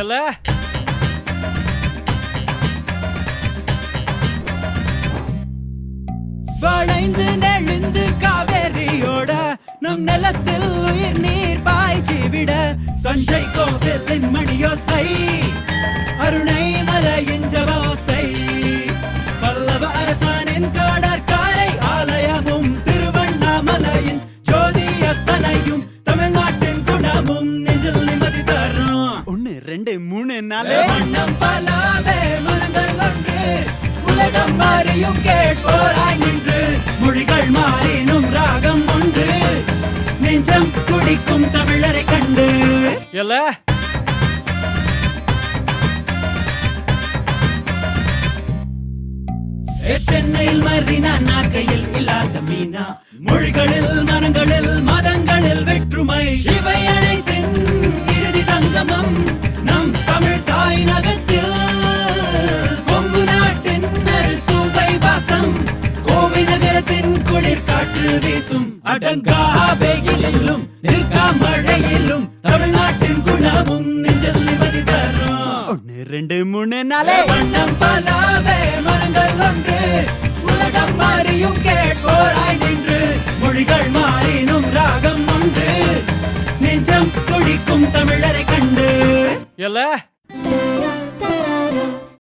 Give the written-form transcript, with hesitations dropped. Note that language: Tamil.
எல்ல வளைந்து நெழுந்து காவேரியோட நம் நிலத்தில் உயிர் நீர் பாய்ச்சி விட தஞ்சை கோவிலின் மணியோசை அருணை மலையின் ஜவோசை பல்லவ அரசானின் காடற்காரை ஆலயமும் திருவண்ணாமலையின் ஜோதி அத்தனையும் தமிழ்நாட்டின் குணமும் நெஞ்சில் நிம்மதி தரும் 1 2 3 4 வண்ணம் பலாவே மனங்கள் ஒன்று உலகம் மாறியும் கேட்போராய் நின்று மொழிகள் மாறினும் ராகம் ஒன்று நெஞ்சம் குடிக்கும் தமிழரை கண்டு எல்ல சென்னையில் மறினா நாக்கையில் இல்லாத மீனா மொழிகளில் மனங்களில் மதங்களில் வெற்றுமை இவை அனைத்தின் இறுதி சங்கமம் நம் தமிழ் தாய் நகத்தில் கொங்கு நாட்டின் சுவை வாசம் கோவை நகரத்தின் குளிர் காற்று வீசும் அடங்கா வெயிலிலும் நிற்கா மழையிலும் தமிழ்நாட்டின் குணமும் நெஞ்சில் நிம்மதி தரும் 1 2 3 4 வண்ணம் பலாவே மனங்கள் ஒன்று உலகம் மாறியும் கேட்போராய்